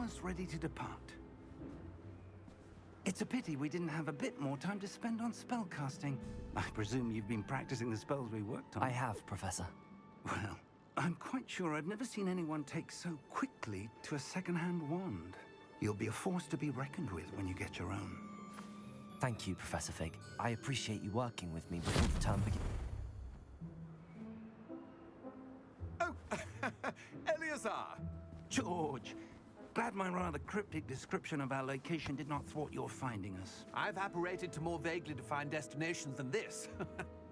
almost ready to depart. It's a pity we didn't have a bit more time to spend on spellcasting. I presume you've been practicing the spells we worked on. I have, Professor. Well, I'm quite sure I've never seen anyone take so quickly to a second-hand wand. You'll be a force to be reckoned with when you get your own. Thank you, Professor Fig. I appreciate you working with me before the term begins. Oh, Eleazar! George! Glad my rather cryptic description of our location did not thwart your finding us. I've apparated to more vaguely defined destinations than this.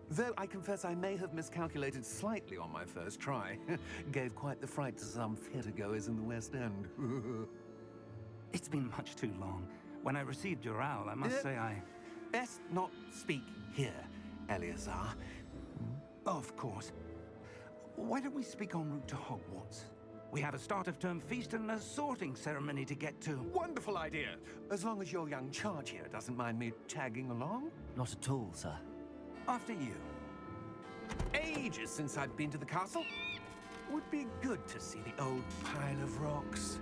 Though I confess I may have miscalculated slightly on my first try. Gave quite the fright to some theatergoers in the West End. It's been much too long. When I received your owl, I must say I... Best not speak here, Eleazar. Of course. Why don't we speak en route to Hogwarts? We have a start-of-term feast and a sorting ceremony to get to. Wonderful idea! As long as your young charge here doesn't mind me tagging along. Not at all, sir. After you. Ages since I've been to the castle. Would be good to see the old pile of rocks.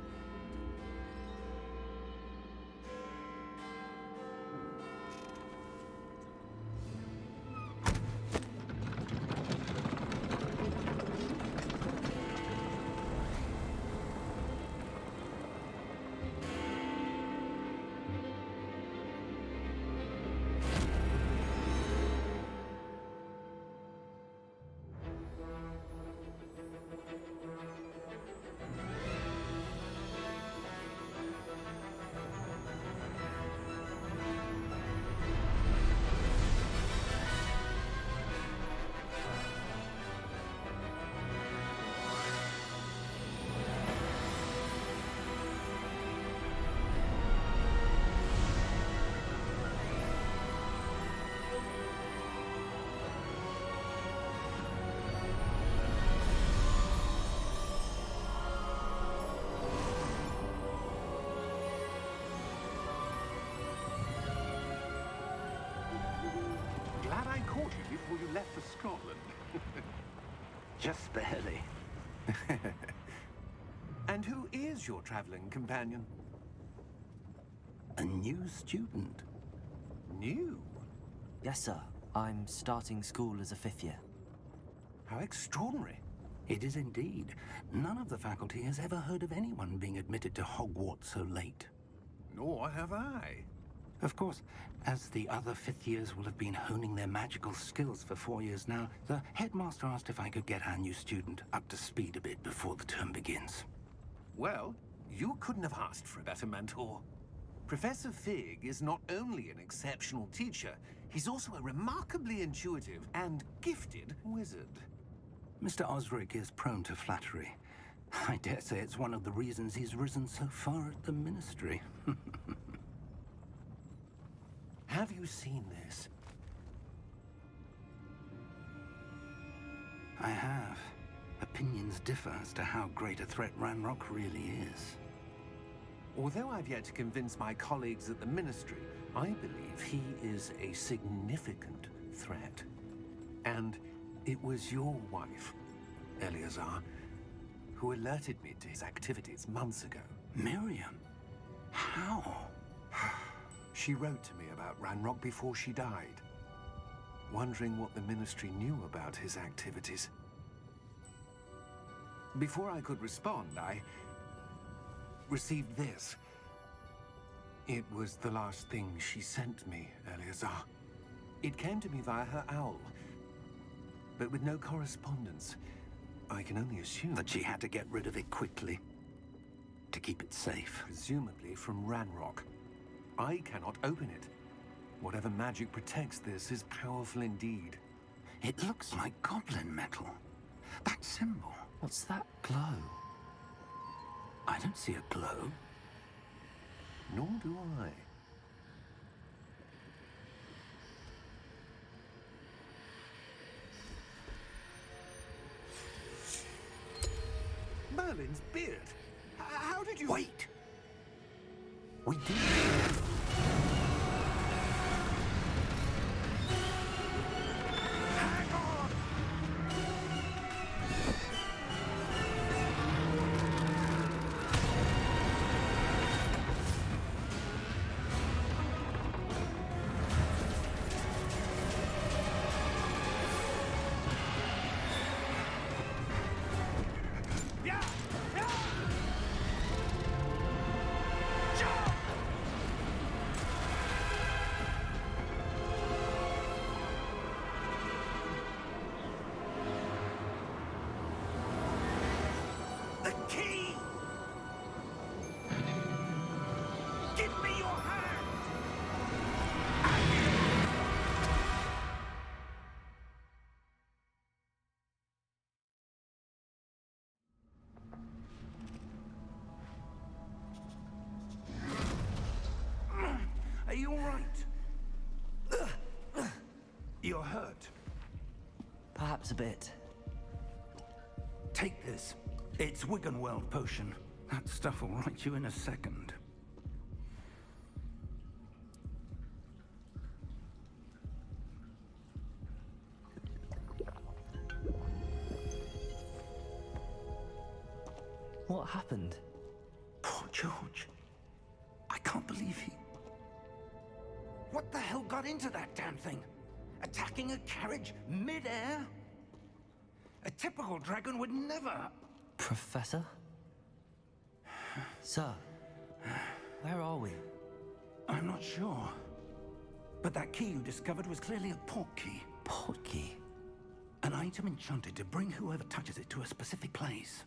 Glad I caught you before you left for Scotland. Just barely. And who is your traveling companion? A new student. New? Yes, sir. I'm starting school as a 5th year. How extraordinary. It is indeed. None of the faculty has ever heard of anyone being admitted to Hogwarts so late. Nor have I. Of course, as the other 5th years will have been honing their magical skills for 4 years now, the headmaster asked if I could get our new student up to speed a bit before the term begins. Well, you couldn't have asked for a better mentor. Professor Fig is not only an exceptional teacher, he's also a remarkably intuitive and gifted wizard. Mr. Osric is prone to flattery. I dare say it's one of the reasons he's risen so far at the ministry. Have you seen this? I have. Opinions differ as to how great a threat Ranrock really is. Although I've yet to convince my colleagues at the ministry, I believe he is a significant threat. And it was your wife, Eleazar, who alerted me to his activities months ago. Miriam? How? She wrote to me about Ranrock before she died, wondering what the ministry knew about his activities. Before I could respond, I received this. It was the last thing she sent me, Eleazar. It came to me via her owl, but with no correspondence. I can only assume That she had to get rid of it quickly, to keep it safe. presumably from Ranrock. I cannot open it. Whatever magic protects this is powerful indeed. It looks like goblin metal. That symbol. What's that glow? I don't see a glow. Nor do I. Merlin's beard. How did you... Wait! We did. Hang on! You're hurt. Perhaps a bit. Take this. It's Wiggenweld potion. That stuff will right you in a second. What happened? Poor George. I can't believe he... What the hell got into that damn thing? Attacking a carriage mid-air? A typical dragon would never... Professor? Sir, where are we? I'm not sure. But that key you discovered was clearly a port key. Port key? An item enchanted to bring whoever touches it to a specific place.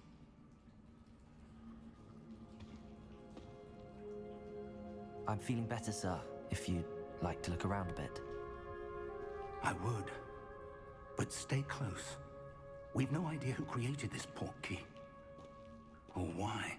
I'm feeling better, sir, if you'd like to look around a bit. I would. But stay close. We've no idea who created this port key. Or why.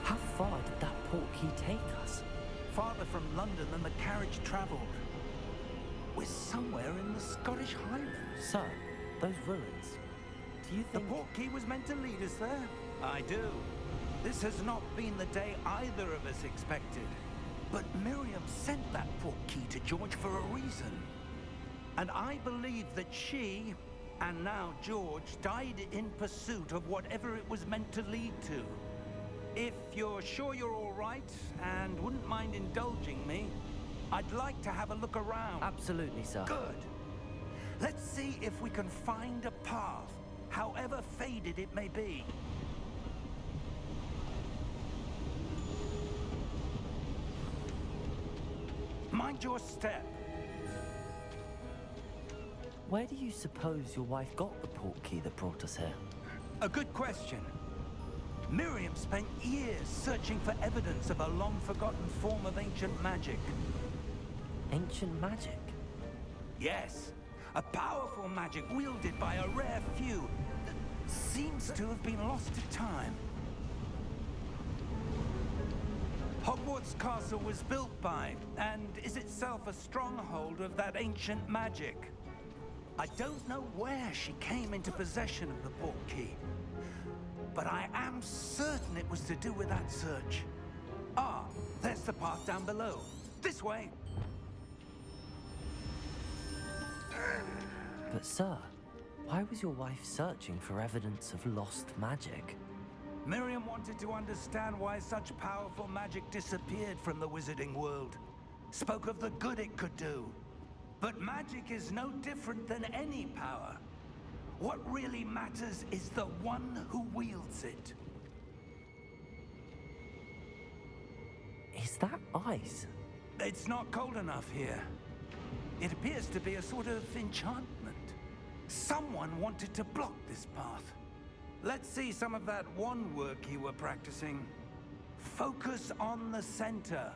How far did that port key take us? Farther from London than the carriage travelled. We're somewhere in the Scottish Highlands. Sir, those ruins. Do you The think... port key was meant to lead us there? I do. This has not been the day either of us expected. But Miriam sent that port key to George for a reason. And I believe that she, and now George, died in pursuit of whatever it was meant to lead to. If you're sure you're all right, and wouldn't mind indulging me, I'd like to have a look around. Absolutely, sir. Good. Let's see if we can find a path, however faded it may be. Mind your step. Where do you suppose your wife got the port key that brought us here? A good question. Miriam spent years searching for evidence of a long-forgotten form of ancient magic. Ancient magic? Yes, a powerful magic wielded by a rare few that seems to have been lost to time. Hogwarts Castle was built by, and is itself a stronghold of that ancient magic. I don't know where she came into possession of the port key, but I am certain it was to do with that search. Ah, there's the path down below. This way. But sir, why was your wife searching for evidence of lost magic? Miriam wanted to understand why such powerful magic disappeared from the wizarding world. Spoke of the good it could do. But magic is no different than any power. What really matters is the one who wields it. Is that ice? It's not cold enough here. It appears to be a sort of enchantment. Someone wanted to block this path. Let's see some of that wand work you were practicing. Focus on the center.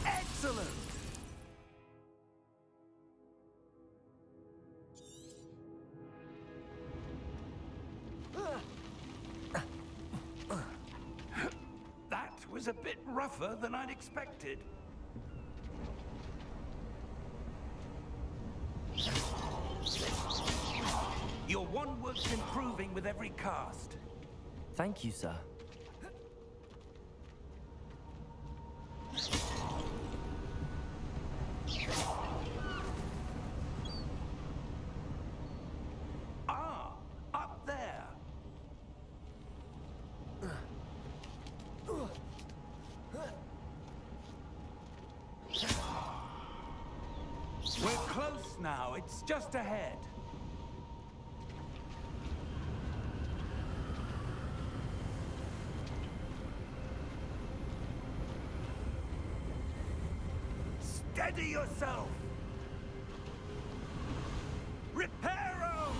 Excellent! That was a bit rougher than I'd expected. Your wand work's improving with every cast. Thank you, sir. Ah, up there. We're close now. It's just ahead. Steady yourself! Reparo!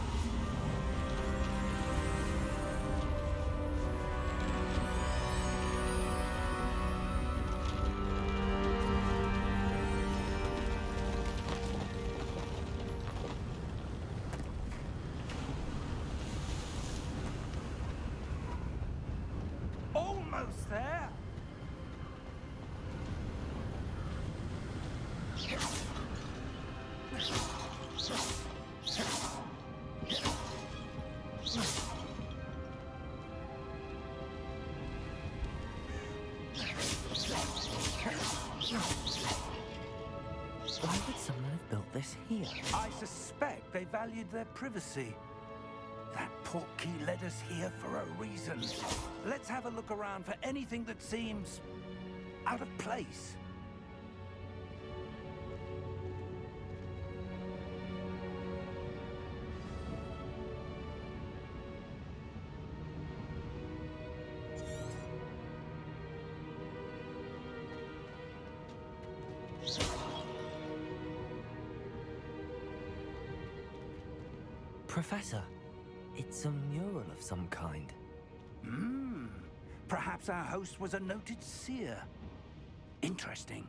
almost there. Why would someone have built this here? I suspect they valued their privacy. That portkey led us here for a reason. Let's have a look around for anything that seems out of place. Professor, it's a mural of some kind. Perhaps our host was a noted seer. Interesting.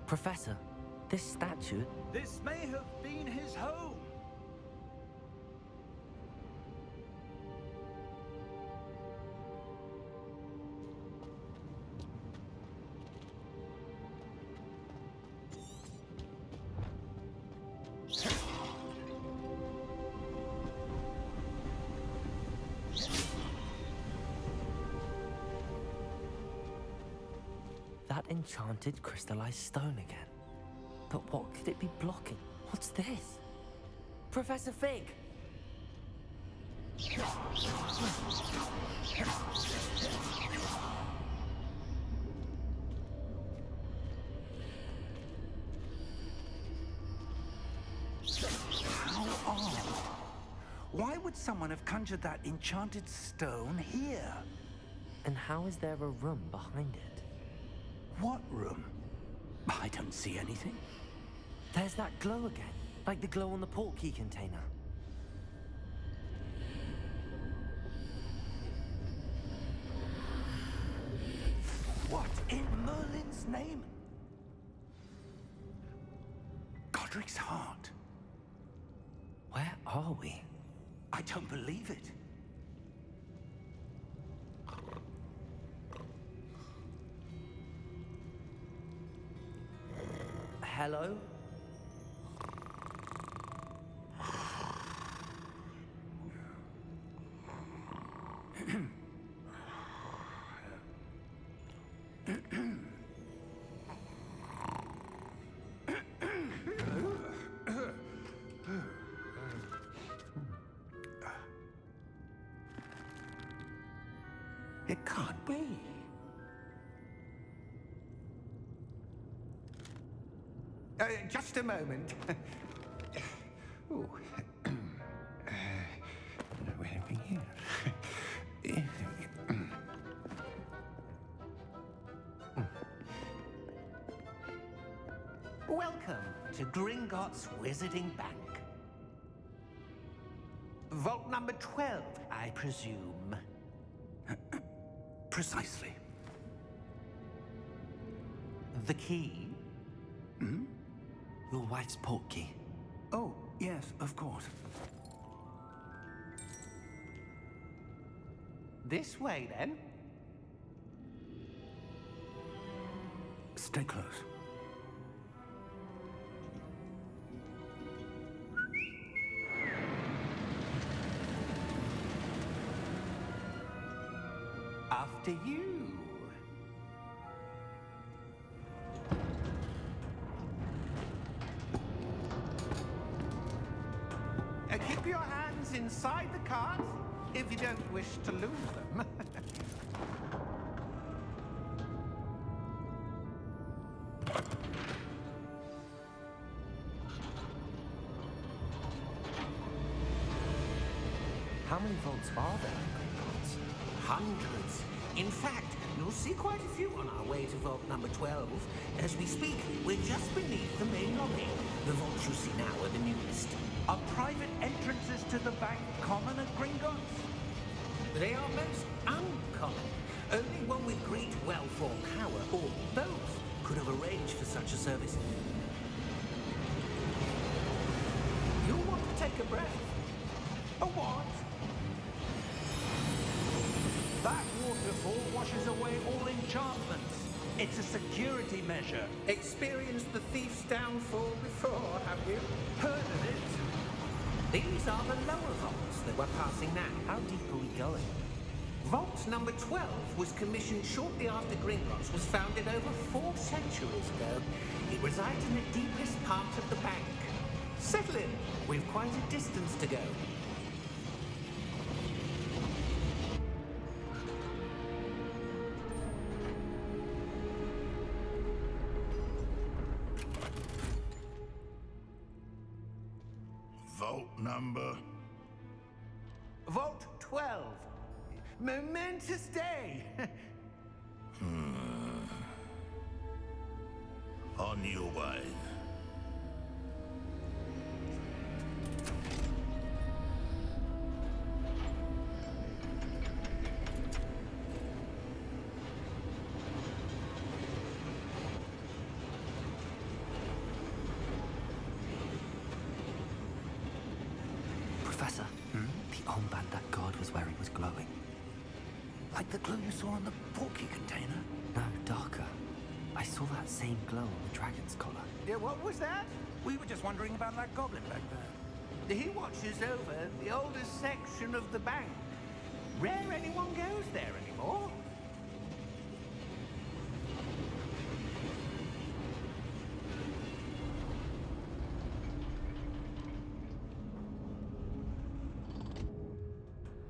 Professor, this statue... This may have been his home. That enchanted crystallized stone again. But what could it be blocking? What's this? Professor Fig! How odd. Why would someone have conjured that enchanted stone here? And how is there a room behind it? What room? I don't see anything. There's that glow again, like the glow on the portkey container. What in Merlin's name? Godric's heart. Where are we? I don't believe it. Hello? It can't be. Just a moment. Ooh. Where are we here? Welcome to Gringotts Wizarding Bank. Vault number 12, I presume. Precisely. The key? Your wife's portkey. Oh, yes, of course. This way, then. Stay close. After you. Keep your hands inside the cart if you don't wish to lose them. How many vaults are there in Gringotts? Hundreds. In fact, You'll see quite a few on our way to vault number 12. As we speak, we're just beneath the main lobby. The vaults you see now are the newest. Are private entrances to the bank common at Gringotts? They are most uncommon. Only one with great wealth or power, or both, could have arranged for such a service. You'll want to take a breath. A what? That waterfall washes away all enchantments. It's a security measure. Experienced the thief's downfall before, have you? Heard of it? These are the lower vaults that we're passing now. How deep are we going? Vault number 12 was commissioned shortly after Gringotts was founded over 4 centuries ago. It resides in the deepest part of the bank. Settle in. We've quite a distance to go. Vault number? Vault 12. Momentous day. On your way. Professor, the armband that guard was wearing was glowing. Like the glue you saw on the porky container? No, darker. I saw that same glow on the dragon's collar. Yeah, what was that? We were just wondering about that goblin back there. He watches over the oldest section of the bank. Rare anyone goes there anymore.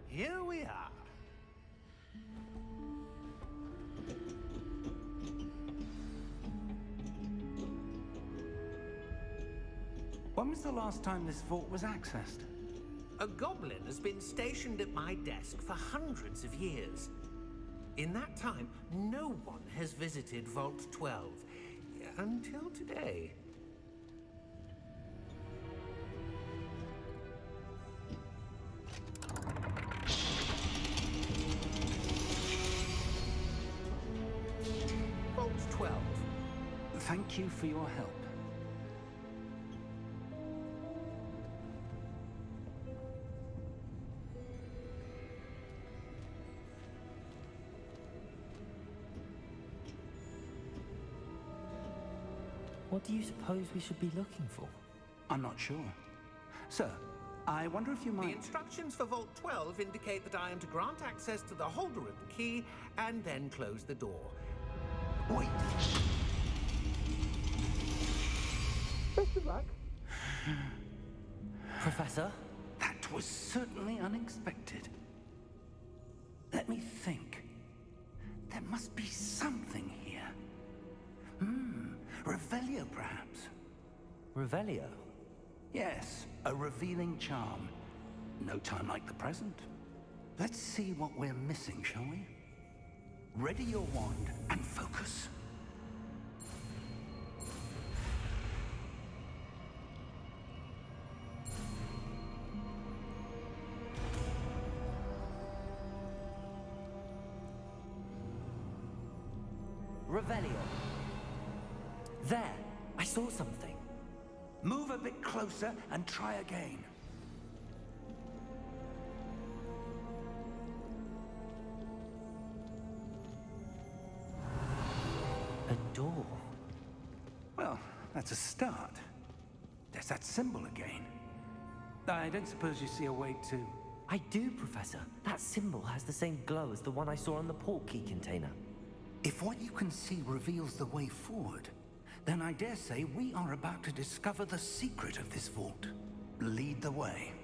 Here we are. When was the last time this vault was accessed? A goblin has been stationed at my desk for hundreds of years. In that time, no one has visited Vault 12. Until today. Vault 12. Thank you for your help. What do you suppose we should be looking for? I'm not sure. Sir, I wonder if you The might... instructions for Vault 12 indicate that I am to grant access to the holder of the key and then close the door. Wait. Best of luck. Professor? That was certainly unexpected. Let me think. There must be something here. Revelio, perhaps. Revelio? Yes, a revealing charm. No time like the present. Let's see what we're missing, shall we? Ready your wand and focus. Revelio. There, I saw something. Move a bit closer and try again. A door. Well, that's a start. There's that symbol again. I don't suppose you see a way to... I do, Professor. That symbol has the same glow as the one I saw on the port key container. If what you can see reveals the way forward, then I dare say we are about to discover the secret of this vault. Lead the way.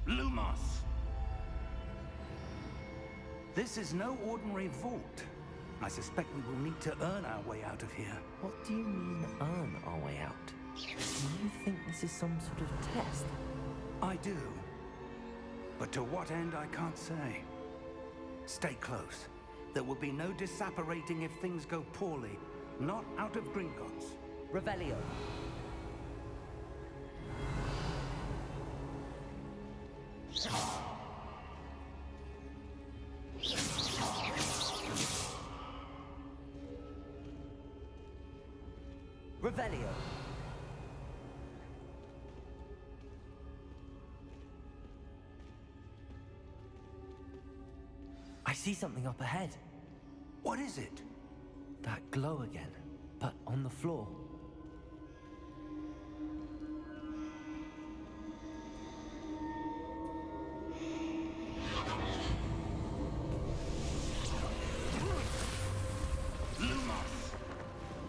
Lumos! This is no ordinary vault. I suspect we will need to earn our way out of here. What do you mean, earn our way out? Do you think this is some sort of test? I do. But to what end, I can't say. Stay close. There will be no disapparating if things go poorly. Not out of Gringotts. Revelio. Revelio. I see something up ahead. What is it? That glow again, but on the floor.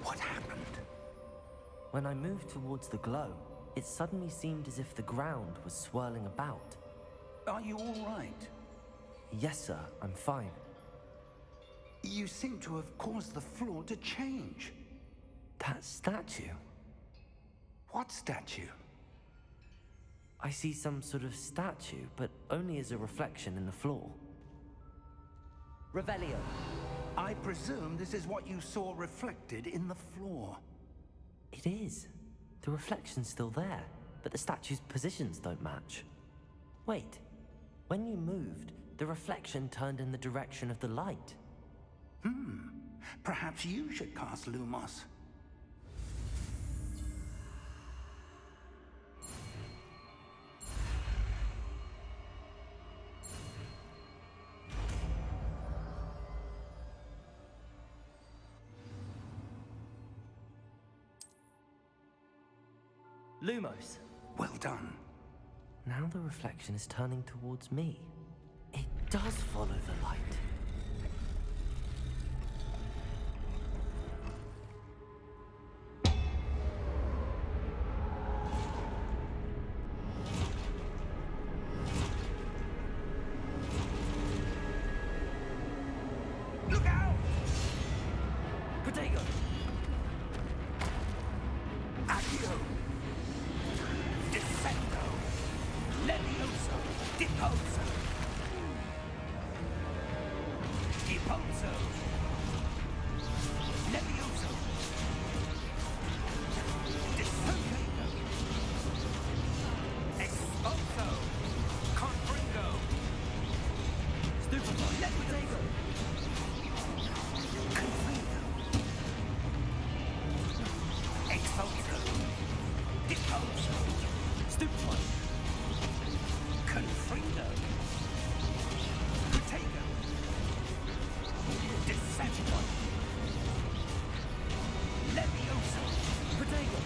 What happened? When I moved towards the glow, it suddenly seemed as if the ground was swirling about. Are you all right? Yes, sir, I'm fine. You seem to have caused the floor to change. That statue? What statue? I see some sort of statue, but only as a reflection in the floor. Revelio. I presume this is what you saw reflected in the floor. It is. The reflection's still there, but the statue's positions don't match. Wait. When you moved, the reflection turned in the direction of the light. Perhaps you should cast Lumos. Lumos. Well done. Now the reflection is turning towards me. It does follow the light. Look out! Protego! Accio! Descendo! Levioso! Deposo! Deposo! Levioso! Descendo! Exposo! Confringo! Stupefy! Levioso! Confringo! Exposo! Deposo! Stupefy! Confringo! Protego! Descendo! Levioso! Protego!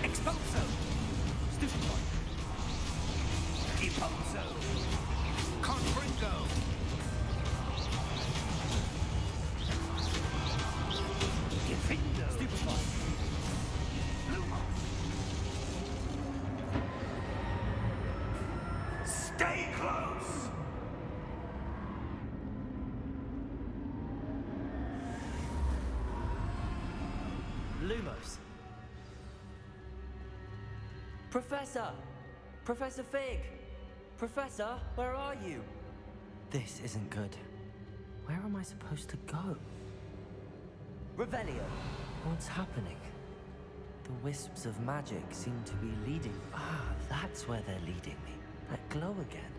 Exposo! Stupefy! Deposo! Confringo! Defindo! Stupefy! Lumos! Stay close! Lumos. Professor! Professor Fig! Professor, where are you? This isn't good. Where am I supposed to go? Revelio. What's happening? The wisps of magic seem to be leading... Ah, that's where they're leading me. That glow again.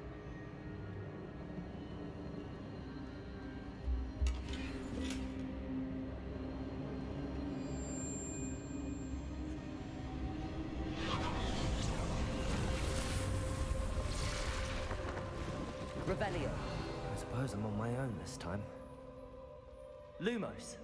Revelio. I suppose I'm on my own this time. Lumos.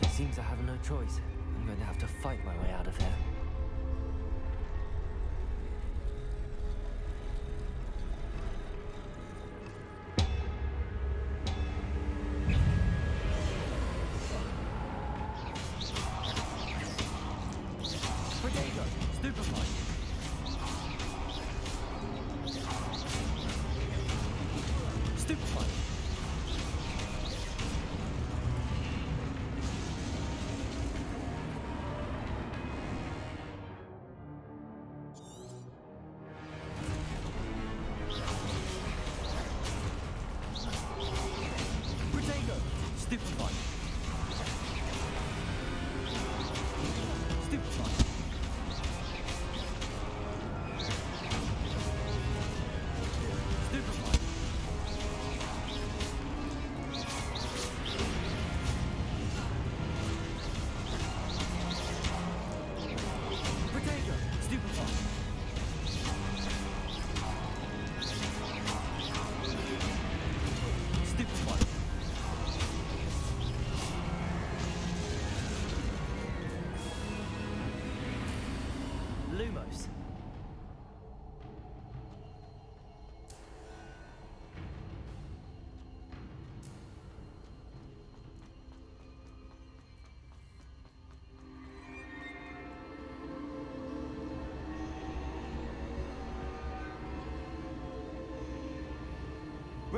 It seems I have no choice. I'm going to have to fight my way out of here. Protego! Stupefy!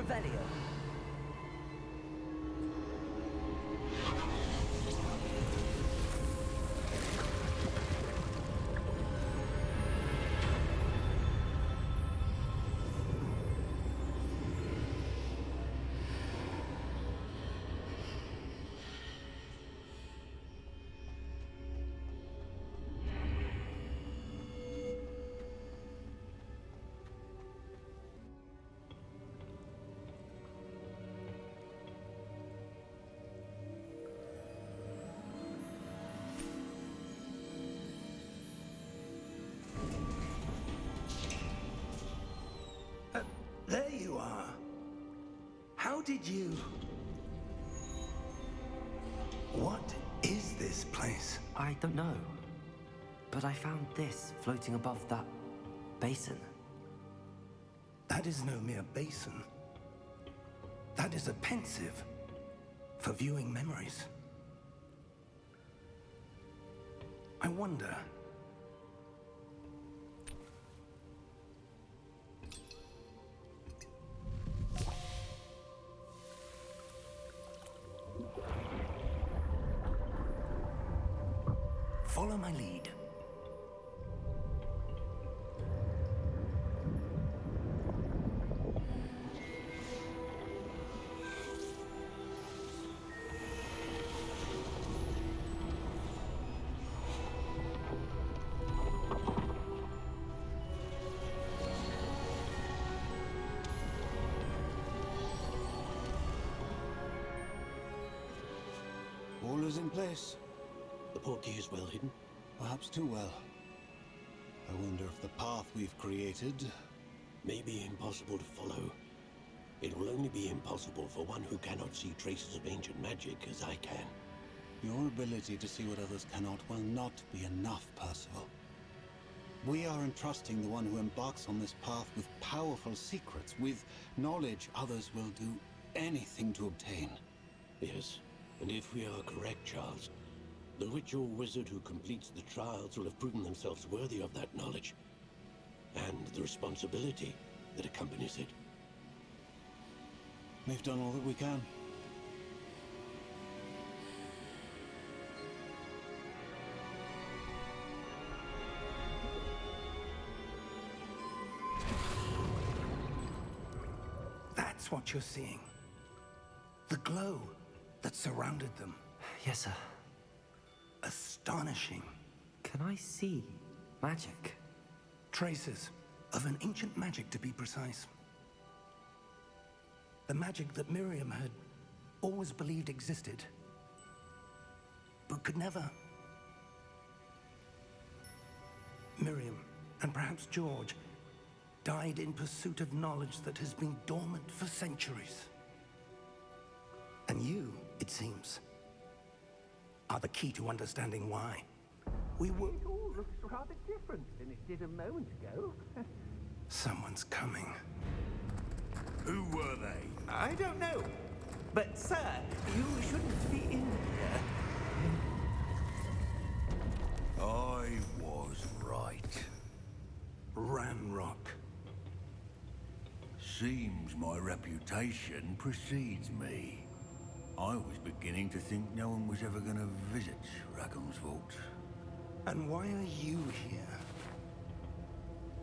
Revelio. There you are. How did you... What is this place? I don't know. But I found this floating above that basin. That is no mere basin. That is a pensive for viewing memories. I wonder... Follow my lead. All is in place. The portkey is well hidden. Perhaps too well. I wonder if the path we've created... May be impossible to follow. It will only be impossible for one who cannot see traces of ancient magic as I can. Your ability to see what others cannot will not be enough, Percival. We are entrusting the one who embarks on this path with powerful secrets, with knowledge others will do anything to obtain. Yes, and if we are correct, Charles, the witch or wizard who completes the trials will have proven themselves worthy of that knowledge, and the responsibility that accompanies it. We've done all that we can. That's what you're seeing. The glow that surrounded them. Yes, sir. Astonishing. Can I see magic? Traces of an ancient magic, to be precise. The magic that Miriam had always believed existed, but could never. Miriam, and perhaps George, died in pursuit of knowledge that has been dormant for centuries. And you, it seems, are the key to understanding why. We were... It all looks rather different than it did a moment ago. Someone's coming. Who were they? I don't know. But, sir, you shouldn't be in here. I was right. Ranrock. Seems my reputation precedes me. I was beginning to think no one was ever going to visit Rackham's vault. And why are you here?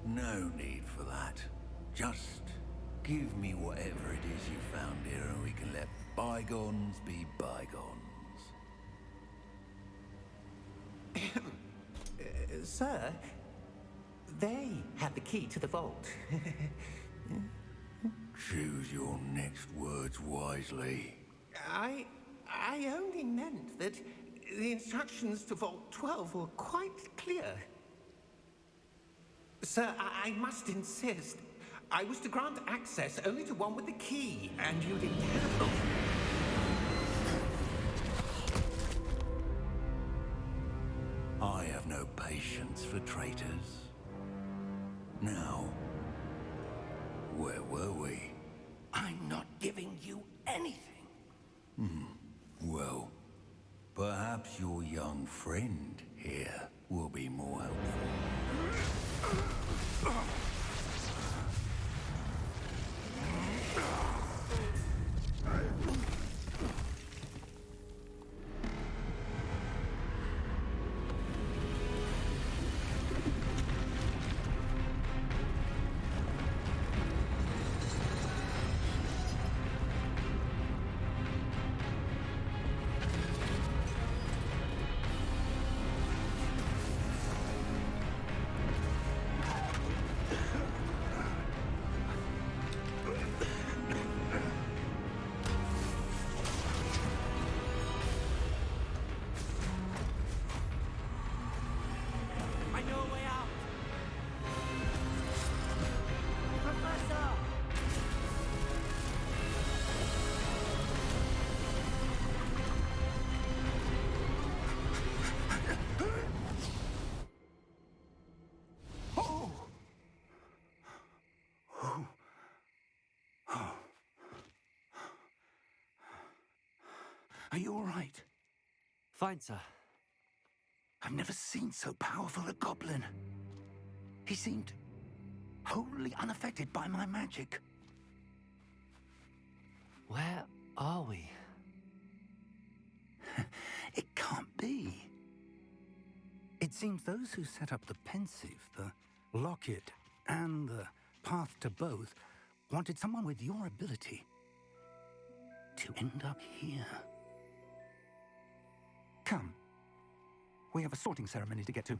No need for that. Just give me whatever it is you found here and we can let bygones be bygones. Sir, they have the key to the vault. Choose your next words wisely. I only meant that the instructions to Vault 12 were quite clear. Sir, I must insist. I was to grant access only to one with the key, and you didn't have them. I have no patience for traitors. Now, where were we? I'm not giving you anything. Well, perhaps your young friend here will be more helpful. Are you all right? Fine, sir. I've never seen so powerful a goblin. He seemed wholly unaffected by my magic. Where are we? It can't be. It seems those who set up the pensive, the locket, and the path to both wanted someone with your ability to end up here. Come. We have a sorting ceremony to get to.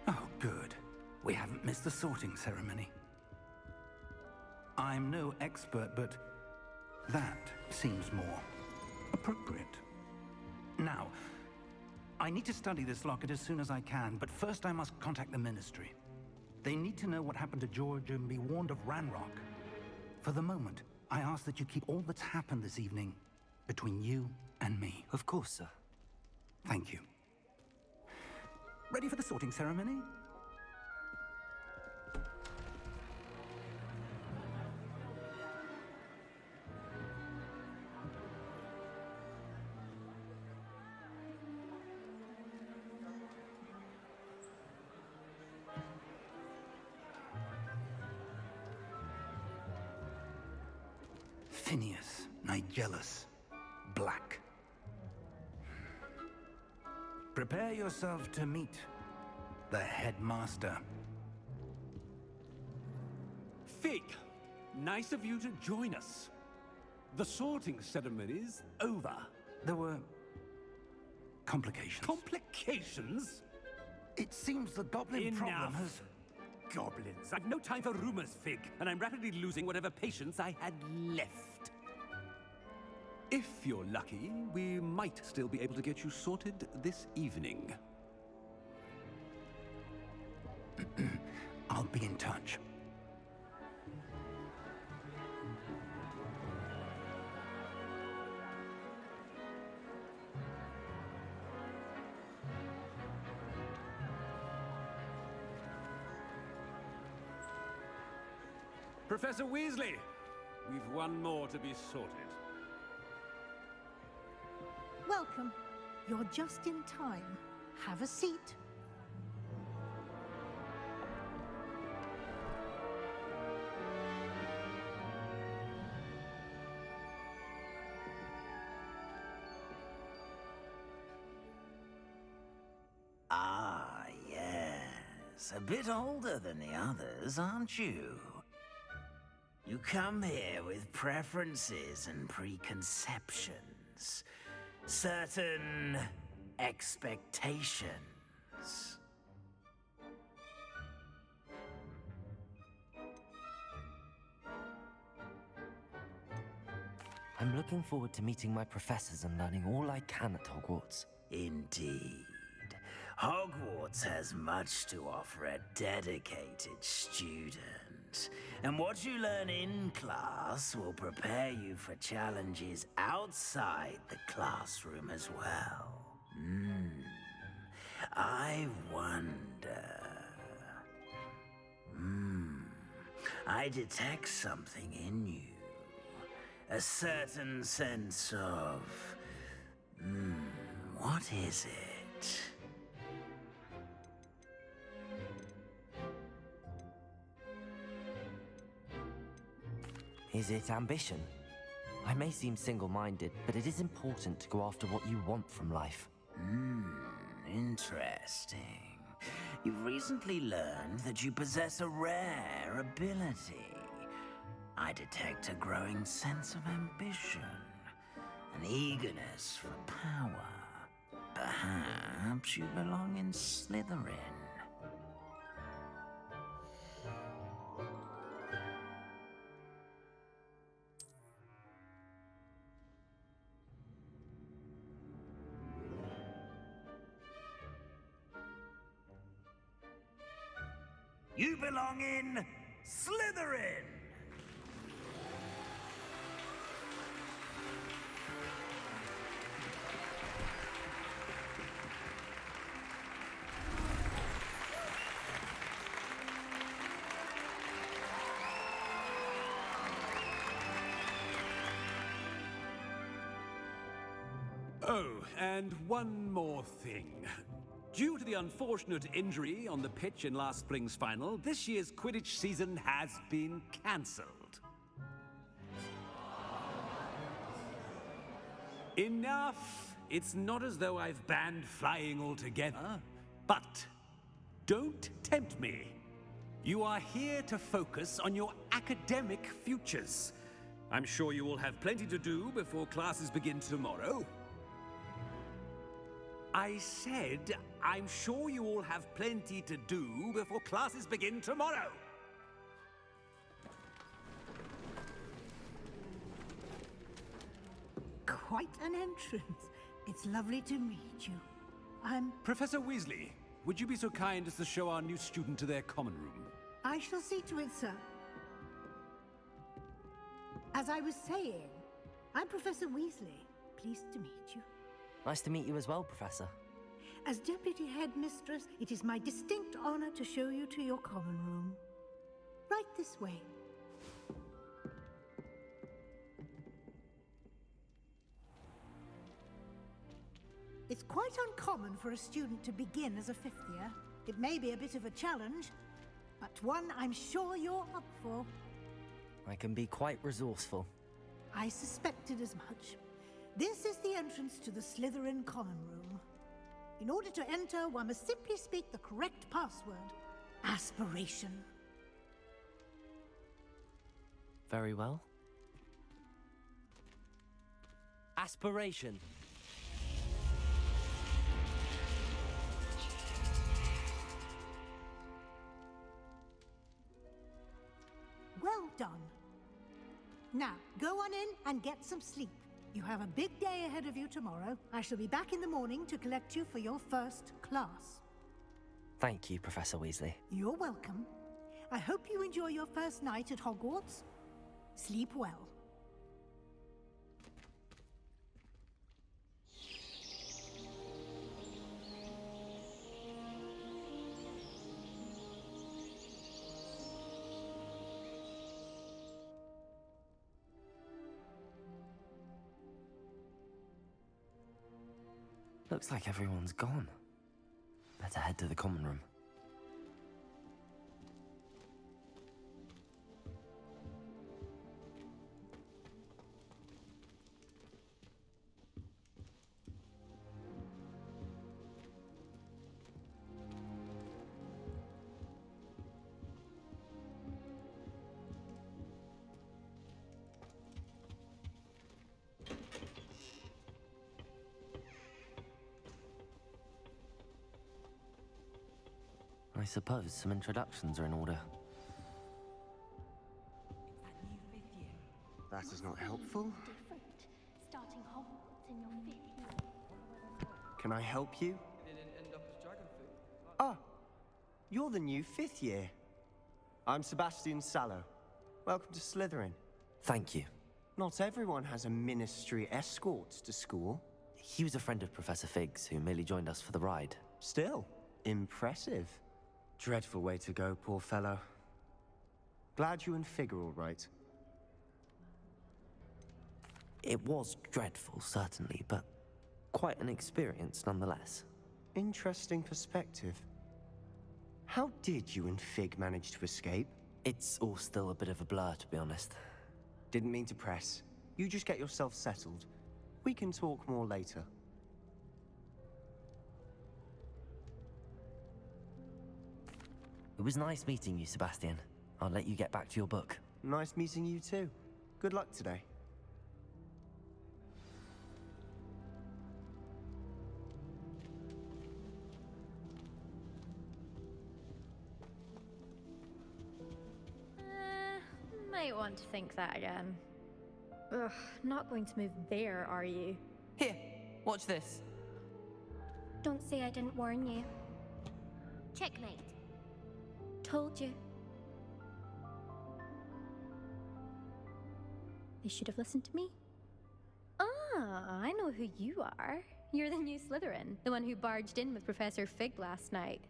Oh, good. We haven't missed the sorting ceremony. I'm no expert, but that seems more appropriate. Now, I need to study this locket as soon as I can, but first I must contact the Ministry. They need to know what happened to George and be warned of Ranrock. For the moment, I ask that you keep all that's happened this evening between you and me. Of course, sir. Thank you. Ready for the sorting ceremony? Phineas, Nigellus, Black. Prepare yourself to meet the headmaster. Fig, nice of you to join us. The sorting ceremony's over. There were complications. Complications? It seems the goblin problem has... Goblins. I've no time for rumors, Fig, and I'm rapidly losing whatever patience I had left. If you're lucky, we might still be able to get you sorted this evening. I'll be in touch. Professor Weasley, we've one more to be sorted. Welcome. You're just in time. Have a seat. Ah, yes. A bit older than the others, aren't you? You come here with preferences and preconceptions. Certain expectations. I'm looking forward to meeting my professors and learning all I can at Hogwarts. Indeed. Hogwarts has much to offer a dedicated student. And what you learn in class will prepare you for challenges outside the classroom as well. I wonder... I detect something in you. A certain sense of... what is it? Is it ambition? I may seem single-minded, but it is important to go after what you want from life. Interesting. You've recently learned that you possess a rare ability. I detect a growing sense of ambition, an eagerness for power. Perhaps you belong in Slytherin. You belong in Slytherin! Oh, and one more thing. Due to the unfortunate injury on the pitch in last spring's final, this year's Quidditch season has been cancelled. Enough! It's not as though I've banned flying altogether. But don't tempt me. You are here to focus on your academic futures. I'm sure you will have plenty to do before classes begin tomorrow. I said, I'm sure you all have plenty to do before classes begin tomorrow. Quite an entrance. It's lovely to meet you. I'm... Professor Weasley, would you be so kind as to show our new student to their common room? I shall see to it, sir. As I was saying, I'm Professor Weasley. Pleased to meet you. Nice to meet you as well, Professor. As Deputy Headmistress, it is my distinct honor to show you to your common room. Right this way. It's quite uncommon for a student to begin as a fifth year. It may be a bit of a challenge, but one I'm sure you're up for. I can be quite resourceful. I suspected as much. This is the entrance to the Slytherin common room. In order to enter, one must simply speak the correct password. Aspiration. Very well. Aspiration. Well done. Now, go on in and get some sleep. You have a big day ahead of you tomorrow. I shall be back in the morning to collect you for your first class. Thank you, Professor Weasley. You're welcome. I hope you enjoy your first night at Hogwarts. Sleep well. Looks like everyone's gone. Better head to the common room. I suppose some introductions are in order. That is not helpful. Starting Hogwarts in your 5th year. Can I help you? Ah, you're the new 5th year. I'm Sebastian Sallow. Welcome to Slytherin. Thank you. Not everyone has a ministry escort to school. He was a friend of Professor Fig's who merely joined us for the ride. Still, impressive. Dreadful way to go, poor fellow. Glad you and Fig are all right. It was dreadful, certainly, but quite an experience nonetheless. Interesting perspective. How did you and Fig manage to escape? It's all still a bit of a blur, to be honest. Didn't mean to press. You just get yourself settled. We can talk more later. It was nice meeting you, Sebastian. I'll let you get back to your book. Nice meeting you too. Good luck today. Might want to think that again. Ugh, not going to move there, are you? Here, watch this. Don't say I didn't warn you. Checkmate. Told you. They should have listened to me. Ah, I know who you are. You're the new Slytherin, the one who barged in with Professor Fig last night.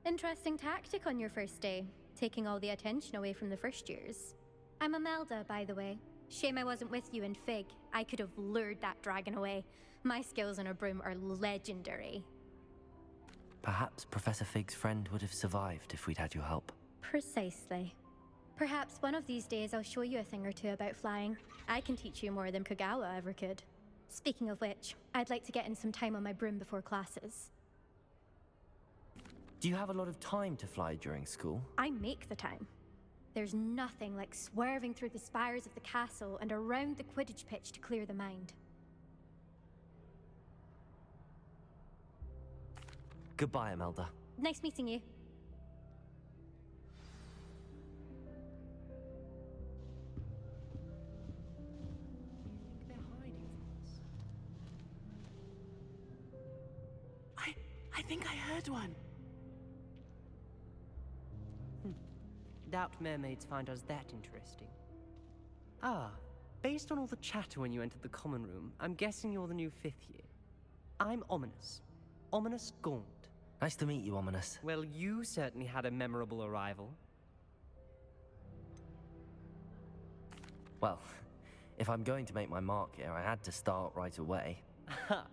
Interesting tactic on your first day, taking all the attention away from the first years. I'm Imelda, by the way. Shame I wasn't with you in Fig. I could have lured that dragon away. My skills on a broom are legendary. Perhaps Professor Fig's friend would have survived if we'd had your help. Precisely. Perhaps one of these days I'll show you a thing or two about flying. I can teach you more than Kagawa ever could. Speaking of which, I'd like to get in some time on my broom before classes. Do you have a lot of time to fly during school? I make the time. There's nothing like swerving through the spires of the castle and around the Quidditch pitch to clear the mind. Goodbye, Imelda. Nice meeting you. I think I heard one. Doubt mermaids find us that interesting. Ah, based on all the chatter when you entered the common room, I'm guessing you're the new 5th year. I'm Ominous. Ominous Gaunt. Nice to meet you, Ominous. Well, you certainly had a memorable arrival. Well, if I'm going to make my mark here, I had to start right away. Ha!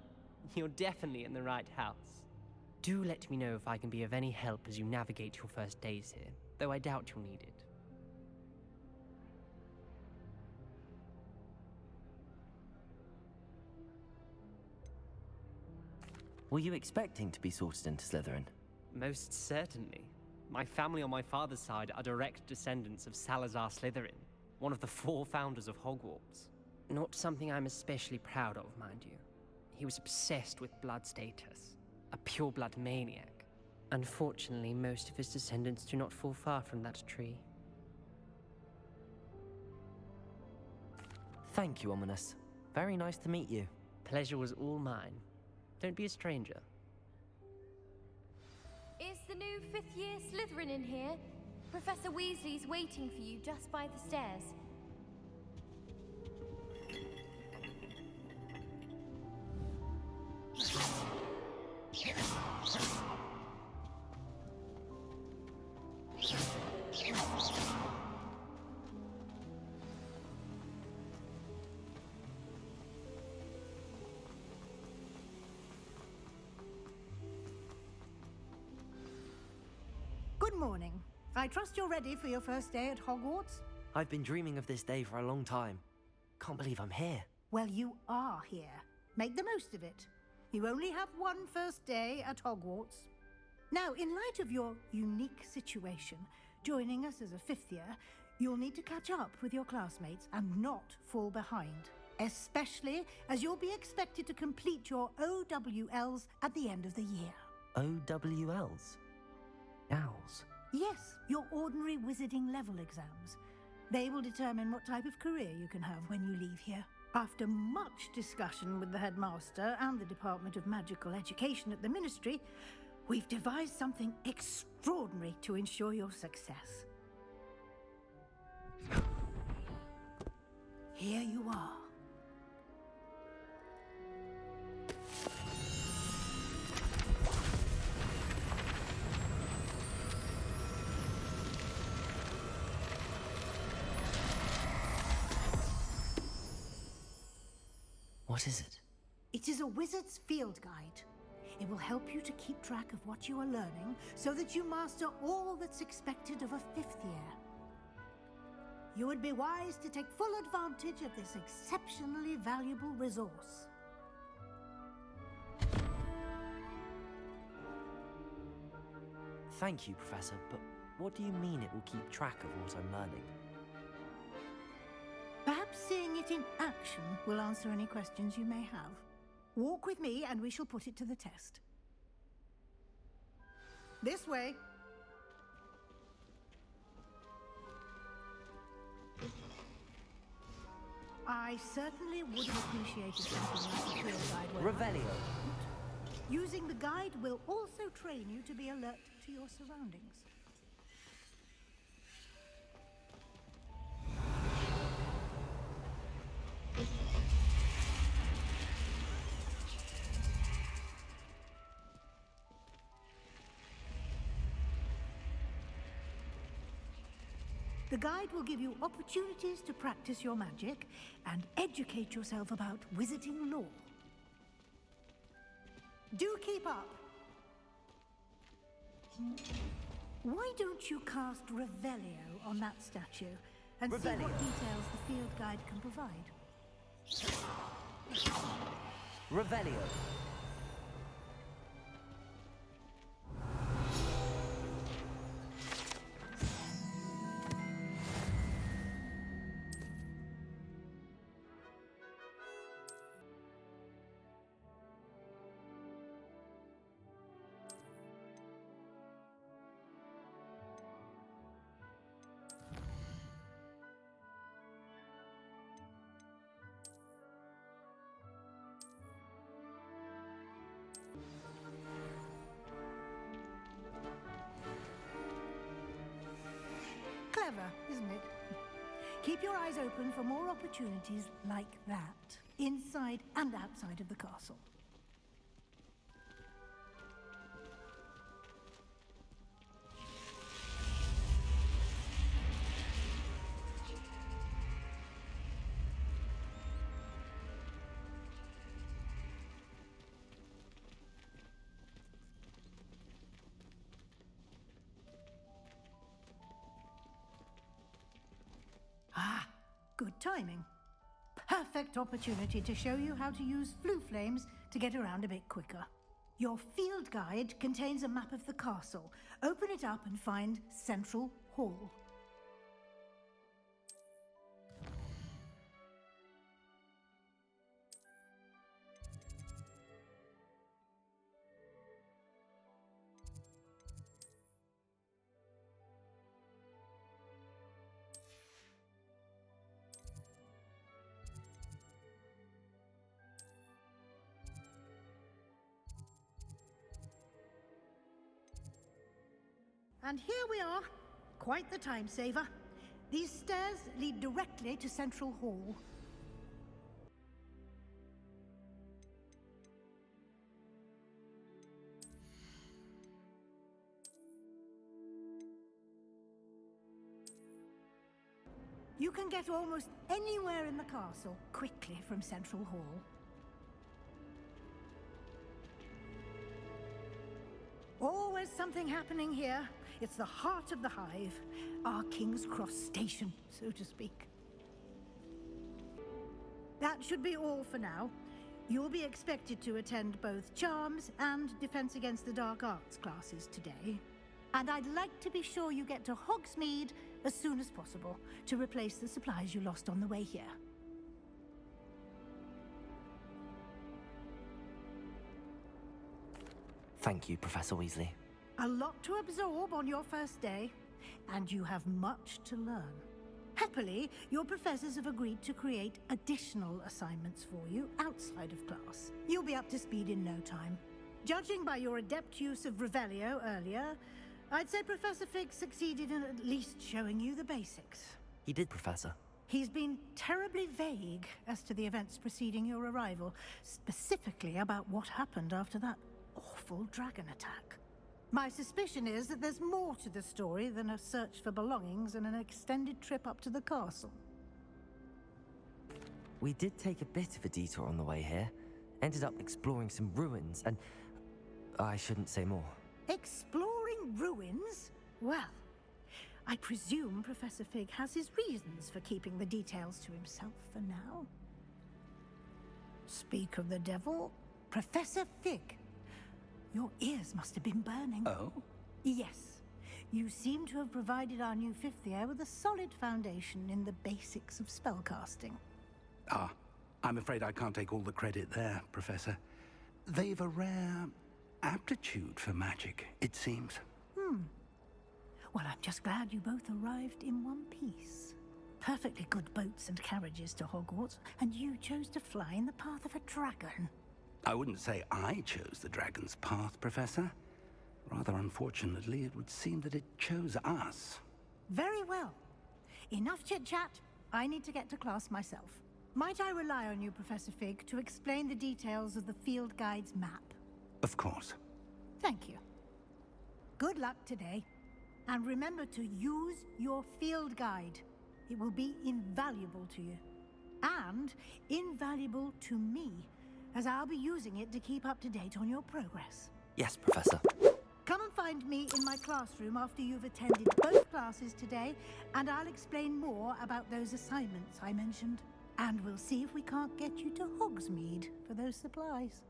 You're definitely in the right house. Do let me know if I can be of any help as you navigate your first days here, though I doubt you'll need it. Were you expecting to be sorted into Slytherin? Most certainly. My family on my father's side are direct descendants of Salazar Slytherin, one of the 4 founders of Hogwarts. Not something I'm especially proud of, mind you. He was obsessed with blood status, a pure-blood maniac. Unfortunately, most of his descendants do not fall far from that tree. Thank you, Ominous. Very nice to meet you. Pleasure was all mine. Don't be a stranger. Is the new 5th year Slytherin in here? Professor Weasley's waiting for you just by the stairs. Good morning. I trust you're ready for your first day at Hogwarts? I've been dreaming of this day for a long time. Can't believe I'm here. Well, you are here. Make the most of it. You only have one first day at Hogwarts. Now, in light of your unique situation, joining us as a 5th year, you'll need to catch up with your classmates and not fall behind. Especially as you'll be expected to complete your OWLs at the end of the year. OWLs? Owls? Yes, your ordinary wizarding level exams. They will determine what type of career you can have when you leave here. After much discussion with the headmaster and the Department of Magical Education at the Ministry, we've devised something extraordinary to ensure your success. Here you are. What is it? It is a wizard's field guide. It will help you to keep track of what you are learning so that you master all that's expected of a 5th year. You would be wise to take full advantage of this exceptionally valuable resource. Thank you, Professor, but What do you mean it will keep track of what I'm learning? Perhaps seeing it in action will answer any questions you may have. Walk with me and we shall put it to the test. This way. I certainly would have appreciated something like a field guide. Revelio. Using the guide will also train you to be alert to your surroundings. The guide will give you opportunities to practice your magic and educate yourself about wizarding lore. Do keep up. Why don't you cast Revelio on that statue and see what details the field guide can provide? Revelio. Clever, isn't it? Keep your eyes open for more opportunities like that, inside and outside of the castle. Ah, good timing. Perfect opportunity to show you how to use flue flames to get around a bit quicker. Your field guide contains a map of the castle. Open it up and find Central Hall. And here we are. Quite the time saver. These stairs lead directly to Central Hall. You can get almost anywhere in the castle quickly from Central Hall. Always something happening here. It's the heart of the hive, our King's Cross station, so to speak. That should be all for now. You'll be expected to attend both Charms and Defense Against the Dark Arts classes today. And I'd like to be sure you get to Hogsmeade as soon as possible to replace the supplies you lost on the way here. Thank you, Professor Weasley. A lot to absorb on your first day, and you have much to learn. Happily, your professors have agreed to create additional assignments for you outside of class. You'll be up to speed in no time. Judging by your adept use of Revelio earlier, I'd say Professor Fig succeeded in at least showing you the basics. He did, Professor. He's been terribly vague as to the events preceding your arrival, specifically about what happened after that awful dragon attack. My suspicion is that there's more to the story than a search for belongings and an extended trip up to the castle. We did take a bit of a detour on the way here. Ended up exploring some ruins and... I shouldn't say more. Exploring ruins? Well, I presume Professor Fig has his reasons for keeping the details to himself for now. Speak of the devil, Professor Fig. Your ears must have been burning. Oh? Yes. You seem to have provided our new fifth year with a solid foundation in the basics of spellcasting. Ah, I'm afraid I can't take all the credit there, Professor. They've a rare aptitude for magic, it seems. Well, I'm just glad you both arrived in one piece. Perfectly good boats and carriages to Hogwarts, and you chose to fly in the path of a dragon. I wouldn't say I chose the dragon's path, Professor. Rather unfortunately, it would seem that it chose us. Very well. Enough chit-chat. I need to get to class myself. Might I rely on you, Professor Fig, to explain the details of the field guide's map? Of course. Thank you. Good luck today. And remember to use your field guide. It will be invaluable to you. And invaluable to me, as I'll be using it to keep up to date on your progress. Yes, Professor. Come and find me in my classroom after you've attended both classes today, and I'll explain more about those assignments I mentioned. And we'll see if we can't get you to Hogsmeade for those supplies.